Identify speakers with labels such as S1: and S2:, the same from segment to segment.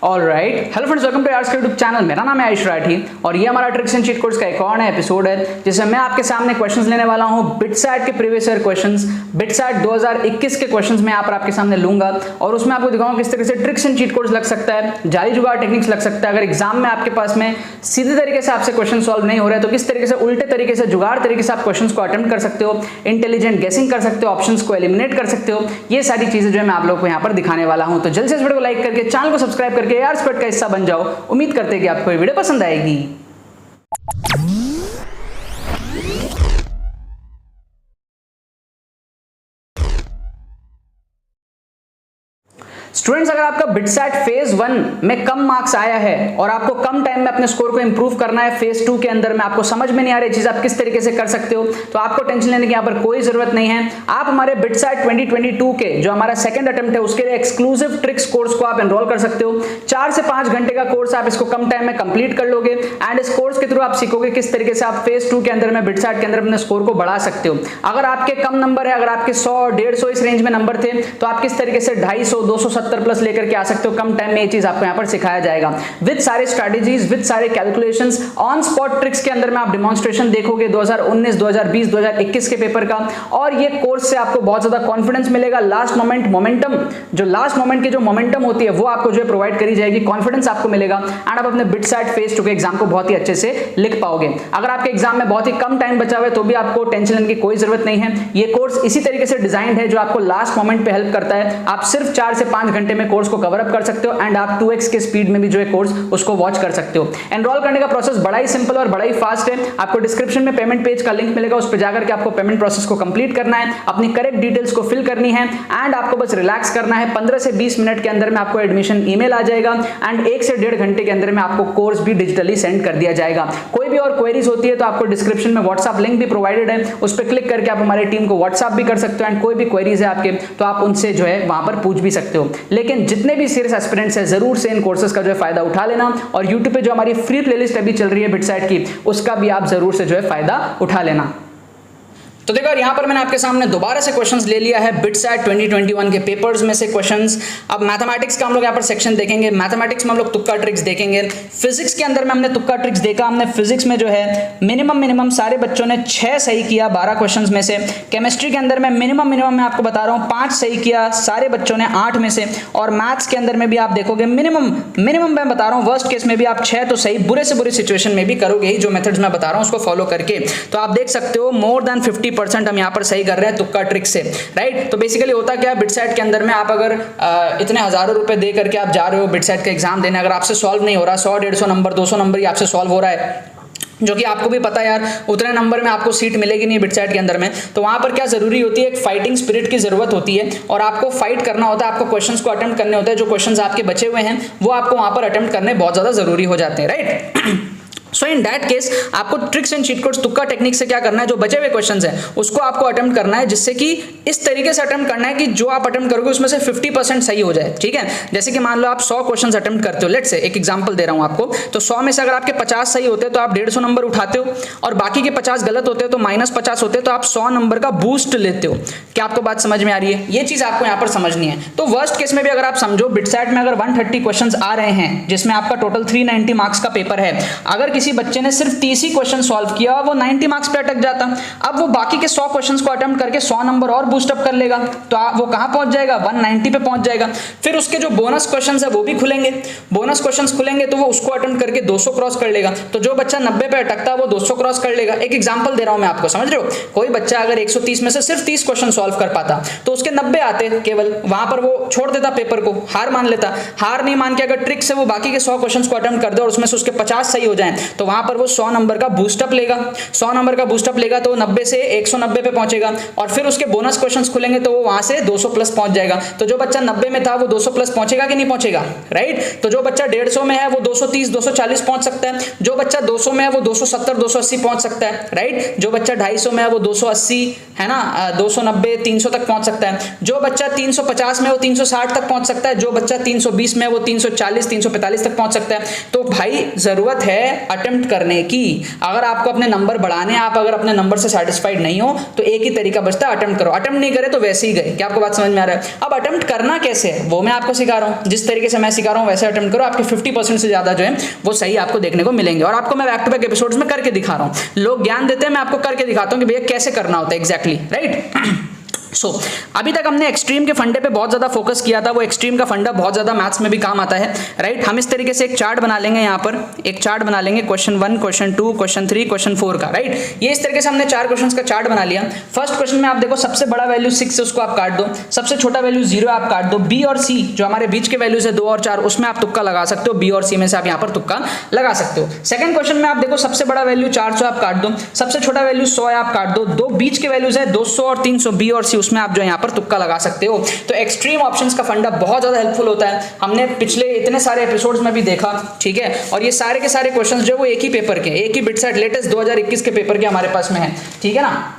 S1: Alright, hello friends, welcome two hours YouTube channel. मेरा नाम है आयुष राठी और ये हमारा ट्रिक्स एंड चीट कोड्स का एक और नया एपिसोड है जिसमें मैं आपके सामने क्वेश्चंस लेने वाला हूं। बिटसैट के प्रीवियस ईयर क्वेश्चंस, बिटसैट 2021 के क्वेश्चंस मैं यहाँ पर आपके सामने लूंगा और उसमें आपको दिखाऊंगा किस तरह से ट्रिक्स एंड चीट कोड्स लग सकता है, जाली जुगाड़ टेक्निक्स लग सकता है। अगर एग्जाम में आपके पास में सीधे तरीके से आपसे क्वेश्चन सॉल्व नहीं हो रहा है तो किस तरीके से उल्टे तरीके से, जुगाड़ तरीके से आप क्वेश्चन को अटेम्प्ट कर सकते हो, इंटेलिजेंट गेसिंग कर सकते हो, ऑप्शंस को एलिमिनेट कर सकते हो। ये सारी चीजें जो है मैं आप लोगों को यहाँ पर दिखाने वाला हूं। तो जल्द से इस वीडियो को लाइक करके चैनल को सब्सक्राइब करके यार स्पॉट का हिस्सा बन जाओ। उम्मीद करते हैं कि आपको ये वीडियो पसंद आएगी। स्टूडेंट्स, अगर आपका बिटसैट फेज 1 में कम मार्क्स आया है और आपको कम टाइम में अपने स्कोर को इंप्रूव करना है फेज 2 के अंदर में, आपको समझ में नहीं आ रही चीज आप किस तरीके से कर सकते हो, तो आपको टेंशन लेने की यहां पर कोई जरूरत नहीं है। आप हमारे बिटसैट 2022 के जो हमारा सेकंड अटेम्प्ट है उसके लिए एक्सक्लूसिव ट्रिक्स कोर्स को आप एनरोल कर सकते हो। 4 से 5 घंटे का कोर्स, आप इसको कम टाइम में कंप्लीट कर लोगे एंड इस कोर्स के थ्रू आप सीखोगे किस तरीके से आप फेज 2 के अंदर में बिटसैट के अंदर अपने स्कोर को बढ़ा सकते हो। अगर आपके कम नंबर है, अगर आपके 100 150 इस रेंज में नंबर थे तो आप किस तरीके से 250 270 प्लस लेकर के आ सकते हो। कम टाइम में ये चीज आपको यहां पर सिखाया जाएगा विद सारे स्ट्रेटजीज, विद सारे कैलकुलेशंस, ऑन स्पॉट ट्रिक्स के अंदर में आप डेमोंस्ट्रेशन देखोगे 2019 2020 2021 के पेपर का। और ये कोर्स से आपको बहुत ज्यादा कॉन्फिडेंस मिलेगा। लास्ट मोमेंट मोमेंटम, जो लास्ट मोमेंट की जो मोमेंटम होती है वो आपको जो है प्रोवाइड करी जाएगी, कॉन्फिडेंस आपको मिलेगा एंड आप अपने बिटसैट फेज 2 के एग्जाम को बहुत ही अच्छे से लिख पाओगे। अगर आपके एग्जाम में बहुत ही कम टाइम बचा हुआ है तो भी आपको टेंशन लेने की कोई जरूरत नहीं है। ये कोर्स इसी तरीके से डिजाइन है जो आपको लास्ट मोमेंट पे हेल्प करता है। आप सिर्फ 4 से 5 घंटे में कोर्स को कवर अप कर सकते हो एंड आप 2x के स्पीड में भी जो है कोर्स उसको वॉच कर सकते हो। एनरोल करने का प्रोसेस बड़ा ही सिंपल और बड़ा ही फास्ट है। आपको डिस्क्रिप्शन में पेमेंट पेज का लिंक मिलेगा, उस पर जाकर के आपको पेमेंट प्रोसेस को कंप्लीट करना है, अपनी करेक्ट डिटेल्स को फिल करनी है एंड आपको बस रिलैक्स करना है। 15 से 20 मिनट के अंदर में आपको एडमिशन ईमेल आ जाएगा एंड 1 से 1.5 घंटे के अंदर में आपको कोर्स भी डिजिटली सेंड कर दिया जाएगा। कोई भी और क्वेरीज होती है तो आपको डिस्क्रिप्शन में व्हाट्सएप लिंक भी प्रोवाइडेड है, उस पर क्लिक करके आप हमारी टीम को व्हाट्सएप भी कर सकते हो एंड कोई भी क्वेरीज है आपके तो आप उनसे जो है वहां पर पूछ भी सकते हो। लेकिन जितने भी सीरियस एस्पिरेंट्स है जरूर से इन कोर्सेज का जो है फायदा उठा लेना और YouTube पे जो हमारी फ्री प्लेलिस्ट अभी चल रही है बिटसैट की उसका भी आप जरूर से जो है फायदा उठा लेना। तो देखो यहां पर मैंने आपके सामने दोबारा से क्वेश्चंस ले लिया है बिटसैट 2021 के पेपर्स में से क्वेश्चंस। अब मैथमेटिक्स का हम लोग यहां पर सेक्शन देखेंगे, मैथमेटिक्स में हम लोग तुक्का ट्रिक्स देखेंगे, फिजिक्स के अंदर में हमने तुक्का ट्रिक्स देखा। हमने फिजिक्स में जो है मिनिमम सारे बच्चों ने 6 सही किया 12 क्वेश्चंस में से। केमिस्ट्री के अंदर में मिनिमम मैं आपको बता रहा हूं 5 सही किया सारे बच्चों ने 8 में से। और मैथ्स के अंदर में भी आप देखोगे मिनिमम मैं बता रहा हूं वर्स्ट केस में भी आप 6 तो सही, बुरे से बुरी सिचुएशन में भी करोगे ही जो मेथड्स मैं बता रहा हूं उसको फॉलो करके। तो आप देख सकते हो मोर देन 50% हम यहाँ पर सही कर रहे हैं तुक्का ट्रिक से, राइट। तो बेसिकली होता क्या है बिटसैट के अंदर में, आप अगर इतने हजारों रुपए दे करके आप जा रहे हो बिटसैट का एग्जाम देने, अगर आपसे सॉल्व नहीं हो रहा, 100 150 नंबर 200 नंबर ही आपसे सॉल्व हो रहा है, जो कि आपको भी पता है यार उतने नंबर में आपको सीट मिलेगी नहीं बिटसैट के अंदर में, तो वहां पर क्या जरूरी होती है, एक फाइटिंग स्पिरिट की जरूरत होती है और आपको फाइट करना होता है, आपको क्वेश्चंस को अटेम्प्ट करने होते हैं। जो क्वेश्चंस आपके बचे हुए हैं वो आपको वहां पर अटेम्प्ट करने बहुत ज्यादा जरूरी हो जाते हैं, right. So in that case आपको ट्रिक्स एंड चीट कोड्स तुक्का टेक्निक से क्या करना है, जो बचे हुए क्वेश्चंस हैं उसको आपको अटेम्प्ट करना है, जिससे कि इस तरीके से अटेम्प्ट करना है कि जो आप अटेम्प्ट करोगे उसमें से 50% सही हो जाए, ठीक है। जैसे कि मान लो आप 100 क्वेश्चंस अटेम्प्ट करते हो, लेट्स से एक एग्जांपल दे रहा हूं आपको, तो 100 में से अगर आपके 50 सही होते हैं तो आप 150 नंबर उठाते हो और बाकी के 50 गलत होते हैं तो -50 होते हैं तो आप 100 नंबर का बूस्ट लेते हो। क्या आपको बात समझ में आ रही है? ये चीज आपको यहाँ पर समझनी है। तो वर्स्ट केस में भी अगर आप समझो बिटसैट में अगर 130 क्वेश्चन आ रहे हैं जिसमें आपका टोटल 390 मार्क्स का पेपर है, अगर किसी बच्चे ने सिर्फ 30 ही क्वेश्चन सॉल्व किया वो 90 मार्क्स पे अटक जाता, अब वो बाकी के 100 क्वेश्चंस को अटेम्प्ट करके 100 नंबर और बूस्ट अप कर लेगा तो वो कहां पहुंच जाएगा, 190 पे पहुंच जाएगा। फिर उसके जो बोनस क्वेश्चंस है वो भी खुलेंगे, बोनस क्वेश्चंस खुलेंगे तो वो उसको अटेम्प्ट करके 200 क्रॉस कर लेगा। तो जो बच्चा 90 पे अटकता है वो 200 क्रॉस कर लेगा। एक एग्जांपल दे रहा हूं मैं आपको, समझ रहे हो? कोई बच्चा अगर 130 में से सिर्फ 30 क्वेश्चन सॉल्व कर पाता तो उसके 90 आते केवल, वहां पर वो छोड़ देता पेपर को, हार मान लेता। हार नहीं मान के अगर ट्रिक से वो बाकी के 100 क्वेश्चंस को अटेम्प्ट कर दे और उसमें से उसके 50 सही हो जाए तो वहां पर वो 100 नंबर का बूस्टअप लेगा। 100 नंबर का बूस्टअप लेगा तो 90 से 190 पे पहुंचेगा और फिर उसके बोनस क्वेश्चंस खुलेंगे तो वो वहां से 200 प्लस पहुंच जाएगा। तो जो बच्चा 90 में था वो 200 प्लस पहुंचेगा कि नहीं पहुंचेगा, राइट। तो जो बच्चा 150 में है वो 230 240 पहुंच सकता है, जो बच्चा 200 में है वो 270 280 पहुंच सकता है, राइट। जो बच्चा 250 में है वो 280 है ना, 290 300 तक पहुंच सकता है। जो बच्चा 350 में वो 360 तक पहुंच सकता है, जो बच्चा 320 में है वो 340 345 तक पहुंच सकता है। तो भाई जरूरत है अटेम्प्ट करने की। अगर आपको अपने नंबर बढ़ाने, आप अगर अपने नंबर से सेटिस्फाइड नहीं हो तो एक ही तरीका बचता है, अटेम्प्ट करो। अटेम्प्ट नहीं करे तो वैसे ही गए। क्या आपको बात समझ में आ रहा है? अब अटेम्प्ट करना कैसे है वो मैं आपको सिखा रहा हूं। जिस तरीके से मैं सिखा रहा हूं वैसे अटेम्प्ट करो, आपके 50% से ज्यादा जो है वो सही आपको देखने को मिलेंगे। और आपको मैं बैक टू बैक एपिसोड्स में करके दिखा रहा हूं। लोग ज्ञान देते हैं, मैं आपको करके दिखाता हूं कि भैया कैसे करना होता है एग्जैक्टली, राइट। अभी तक हमने एक्सट्रीम के फंडे पे बहुत ज्यादा फोकस किया था। वो एक्सट्रीम का फंडा बहुत ज्यादा मैथ्स में भी काम आता है, राइट। हम इस तरीके से एक चार्ट बना लेंगे, यहाँ पर एक चार्ट बना लेंगे, क्वेश्चन 1, क्वेश्चन 2, क्वेश्चन 3, क्वेश्चन 4 का, राइट। ये इस तरीके से हमने 4 क्वेश्चंस का चार्ट बना लिया। फर्स्ट क्वेश्चन में आप देखो, सबसे बड़ा वैल्यू 6 है, उसको आप काट दो। सबसे छोटा वैल्यू 0 आप काट दो। बी और सी जो हमारे बीच के वैल्यूज है 2 और 4, उसमें आप तुक्का लगा सकते हो। बी और सी में से आप यहाँ पर तुक्का लगा सकते हो। सेकंड क्वेश्चन में आप देखो, सबसे बड़ा वैल्यू 400 आप काट दो, सबसे छोटा वैल्यू 100 आप काट दो। दो बीच के वैल्यूज है 200 और 300, बी और सी, उसमें आप जो यहाँ पर तुक्का लगा सकते हो। तो एक्सट्रीम ऑप्शंस का फंडा बहुत ज्यादा हेल्पफुल होता है। हमने पिछले इतने सारे एपिसोड्स में भी देखा, ठीक है। और ये सारे के सारे क्वेश्चंस जो वो एक ही पेपर के, एक ही बिटसेट लेटेस्ट 2021 के पेपर के हमारे पास में है, ठीक है ना।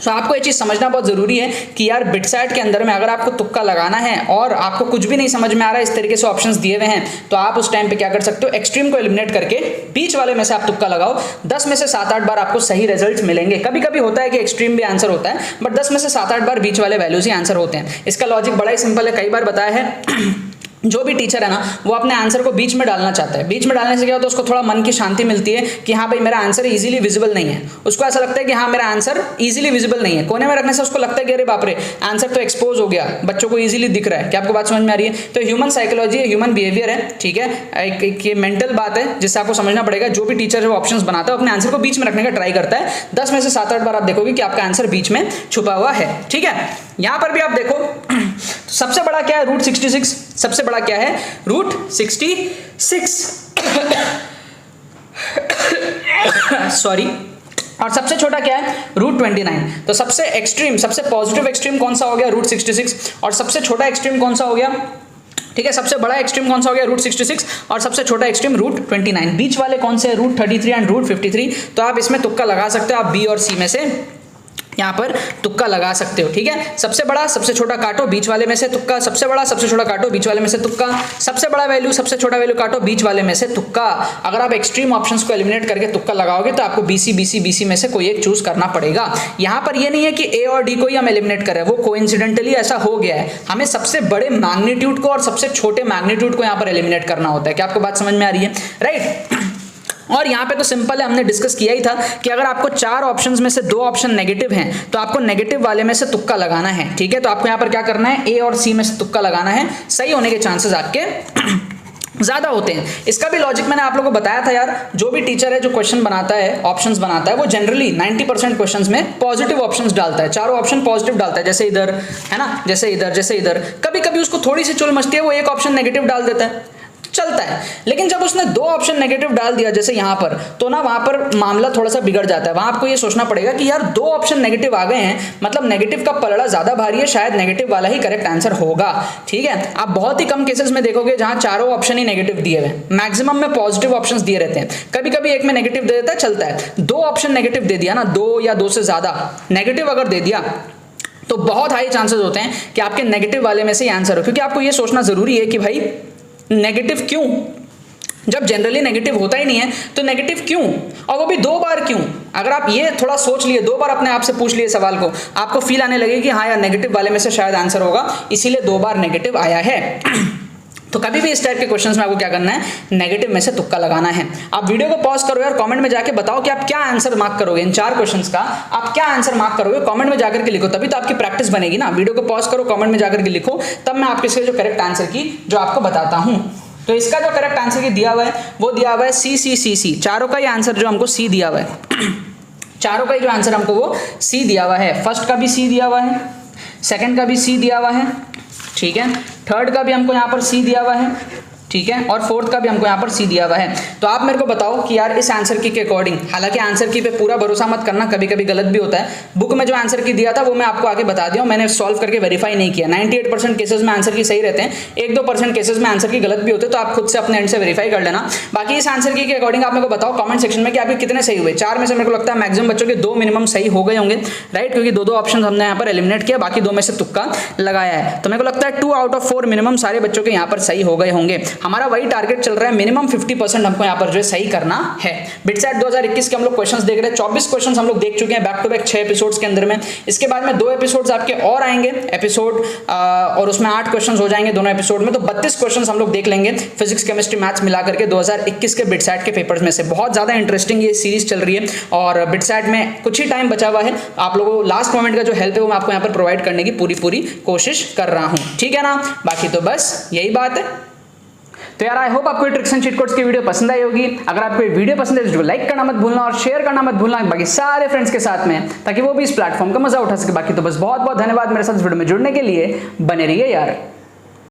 S1: तो आपको ये चीज समझना बहुत जरूरी है कि यार बिटसेट के अंदर में अगर आपको तुक्का लगाना है और आपको कुछ भी नहीं समझ में आ रहा है, इस तरीके से ऑप्शंस दिए हुए हैं, तो आप उस टाइम पे क्या कर सकते हो, एक्सट्रीम को एलिमिनेट करके बीच वाले में से आप तुक्का लगाओ। 10 में से 7-8 बार आपको सही रिजल्ट मिलेंगे। कभी कभी होता है कि एक्सट्रीम भी आंसर होता है, बट 10 में से 7-8 बार बीच वाले वैल्यूज ही आंसर होते हैं। इसका लॉजिक बड़ा ही सिंपल है, कई बार बताया है। जो भी टीचर है ना, वो अपने आंसर को बीच में डालना चाहता है। बीच में डालने से क्या होता है, उसको थोड़ा मन की शांति मिलती है कि हाँ भाई मेरा आंसर इजीली विजिबल नहीं है। उसको ऐसा लगता है कि हाँ मेरा आंसर इजीली विजिबल नहीं है। कोने में रखने से उसको लगता है कि अरे बाप रे, आंसर तो एक्सपोज हो गया, बच्चों को इजीली दिख रहा है। क्या आपको बात समझ में आ रही है? तो ह्यूमन साइकोलॉजी है, ह्यूमन बिहेवियर है, ठीक है। एक ये मेंटल बात है जिससे आपको समझना पड़ेगा। जो भी टीचर है वो ऑप्शंस बनाता है, अपने आंसर को बीच में रखने का ट्राई करता है। 10 में से 7-8 बार आप देखोगे कि आपका आंसर बीच में छुपा हुआ है, ठीक है। यहां पर भी आप देखो, तो सबसे बड़ा क्या है, रूट 66। सबसे बड़ा क्या है, रूट 66 सॉरी। और सबसे छोटा क्या है, रूट 29। तो सबसे एक्सट्रीम, सबसे पॉजिटिव एक्सट्रीम कौन सा हो गया, रूट 66। और सबसे छोटा एक्सट्रीम कौन सा हो गया, ठीक है। सबसे बड़ा एक्सट्रीम कौन सा हो गया, रूट 66। और सबसे छोटा एक्सट्रीम रूट 29। बीच वाले कौन से, रूट 33 एंड रूट 53। तो आप इसमें तुक्का लगा सकते हो, आप बी और सी में से यहाँ पर तुक्का लगा सकते हो, ठीक है। सबसे बड़ा सबसे छोटा काटो, बीच वाले में से तुक्का, सबसे बड़ा सबसे छोटा काटो, बीच वाले में से तुक्का, सबसे बड़ा वैल्यू सबसे छोटा वैल्यू काटो, बीच वाले में से तुक्का। अगर आप एक्सट्रीम ऑप्शंस को एलिमिनेट करके तुक्का लगाओगे तो आपको बीसी बीसी बीसी में से कोई एक चूज करना पड़ेगा। यहाँ पर ये नहीं है कि ए और डी को ही हम एलिमिनेट करें, वो कोइंसिडेंटली ऐसा हो गया है। हमें सबसे बड़े मैग्नीट्यूड को और सबसे छोटे मैग्नीट्यूड को यहाँ पर एलिमिनेट करना होता है। क्या आपको बात समझ में आ रही है, राइट। और यहाँ पे तो सिंपल है, हमने डिस्कस किया ही था कि अगर आपको 4 ऑप्शंस में से 2 ऑप्शन नेगेटिव हैं तो आपको नेगेटिव वाले में से तुक्का लगाना है, ठीक है। तो आपको यहाँ पर क्या करना है, ए और सी में से तुक्का लगाना है। सही होने के चांसेस आपके ज्यादा होते हैं। इसका भी लॉजिक मैंने आप लोगों को बताया था यार। जो भी टीचर है जो क्वेश्चन बनाता है, ऑप्शंस बनाता है, वो जनरली 90% क्वेश्चंस में पॉजिटिव ऑप्शंस डालता है। चारों ऑप्शन पॉजिटिव डालता है, जैसे इधर है ना, जैसे इधर, जैसे इधर। कभी कभी उसको थोड़ी सी चुल मचती है, वो एक ऑप्शन नेगेटिव डाल देता है, चलता है। लेकिन जब उसने 2 ऑप्शन नेगेटिव डाल दिया जैसे यहां पर, तो ना वहां पर मामला थोड़ा सा बिगड़ जाता है। वहां आपको ये सोचना पड़ेगा कि यार 2 ऑप्शन नेगेटिव आ गए हैं, मतलब नेगेटिव का पलड़ा ज्यादा भारी है, शायद नेगेटिव वाला ही करेक्ट आंसर होगा, ठीक है। आप बहुत ही कम केसेस में देखोगे जहां चारों ऑप्शन ही नेगेटिव दिए हुए, मैक्सिमम में पॉजिटिव ऑप्शंस दिए रहते हैं। कभी कभी एक में नेगेटिव दे देता है, चलता है। 2 ऑप्शन नेगेटिव दे दिया ना, 2 या 2 से ज्यादा नेगेटिव अगर दे दिया तो बहुत हाई चांसेस होते हैं कि आपके नेगेटिव वाले में से ही आंसर हो। क्योंकि आपको ये सोचना जरूरी है कि भाई नेगेटिव क्यों, जब जनरली नेगेटिव होता ही नहीं है तो नेगेटिव क्यों, और वो भी 2 बार क्यों। अगर आप ये थोड़ा सोच लिए, 2 बार अपने आप से पूछ लिए सवाल को, आपको फील आने लगे कि हाँ यार नेगेटिव वाले में से शायद आंसर होगा, इसीलिए 2 बार नेगेटिव आया है। तो कभी भी इस टाइप के क्वेश्चंस में आपको क्या करना है, नेगेटिव में से तुक्का लगाना है। आप वीडियो को पॉज करो यार, कमेंट में जाके बताओ कि आप क्या आंसर मार्क करोगे इन 4 क्वेश्चंस का। आप क्या आंसर मार्क करोगे, कमेंट में जाकर के लिखो, तभी तो आपकी प्रैक्टिस बनेगी ना। वीडियो को पॉज करो, कमेंट में जाकर के लिखो, तब मैं आपके इसके जो करेक्ट आंसर की जो आपको बताता हूं। तो इसका जो करेक्ट आंसर की दिया हुआ है वो दिया हुआ है सी सी सी सी। चारों का ही आंसर जो हमको सी दिया हुआ है, चारों का ही जो आंसर हमको वो सी दिया हुआ है। फर्स्ट का भी सी दिया हुआ है, सेकंड का भी सी दिया हुआ है, ठीक है। थर्ड का भी हमको यहाँ पर सी दिया हुआ है, ठीक है। और फोर्थ का भी हमको यहाँ पर सी दिया हुआ है। तो आप मेरे को बताओ कि यार इस आंसर की के अकॉर्डिंग, हालांकि आंसर की पे पूरा भरोसा मत करना, कभी कभी गलत भी होता है। बुक में जो आंसर की दिया था वो मैं आपको आगे बता दिया हूं, मैंने सॉल्व करके वेरीफाई नहीं किया। 98% केसेस में आंसर की सही रहते हैं, 1-2% केसेस में आंसर की गलत भी होते हैं, तो आप खुद से अपने एंड से वेरीफाई कर लेना। बाकी इस आंसर की के अकॉर्डिंग आप मेरे को बताओ कमेंट सेक्शन में कि आपके कितने सही हुए। 4 में से मेरे को लगता है मैक्सिमम बच्चों के 2 मिनिमम सही हो गए होंगे, राइट, क्योंकि 2-2 ऑप्शन हमने यहाँ पर एलिमिनेट किया, बाकी 2 में से तुक्का लगाया है। तो मेरे को लगता है 2 आउट ऑफ 4 मिनिमम सारे बच्चों के यहाँ पर सही हो गए होंगे। हमारा वही टारगेट चल रहा है, मिनिमम 50% हमको यहाँ पर जो है सही करना है। बिटसेट 2021 के हम लोग क्वेश्चंस देख रहे हैं, 24 क्वेश्चंस हम लोग देख चुके हैं बैक टू बैक 6 एपिसोड्स के अंदर में। इसके बाद में 2 एपिसोड्स आपके और आएंगे एपिसोड, और उसमें 8 क्वेश्चंस हो जाएंगे दोनों एपिसोड में, तो 32 क्वेश्चंस हम लोग देख लेंगे फिजिक्स केमिस्ट्री मैथ्स मिला करके 2021 के बिटसेट के पेपर्स में से। बहुत ज्यादा इंटरेस्टिंग ये सीरीज चल रही है और बिटसेट में कुछ ही टाइम बचा हुआ है, आप लोगों को लास्ट मोमेंट का जो हेल्प है वो मैं आपको यहाँ पर प्रोवाइड करने की पूरी कोशिश कर रहा हूं, ठीक है ना। बाकी तो बस यही बात है। तो यार आई होप आपको ट्रिक्स एंड चीट कोड्स की वीडियो पसंद आई होगी। अगर आपको ये वीडियो पसंद है तो लाइक करना मत भूलना और शेयर करना मत भूलना बाकी सारे फ्रेंड्स के साथ में, ताकि वो भी इस प्लेटफॉर्म का मजा उठा सके। बाकी तो बस बहुत बहुत धन्यवाद मेरे साथ इस वीडियो में जुड़ने के लिए, बने रहिए यार।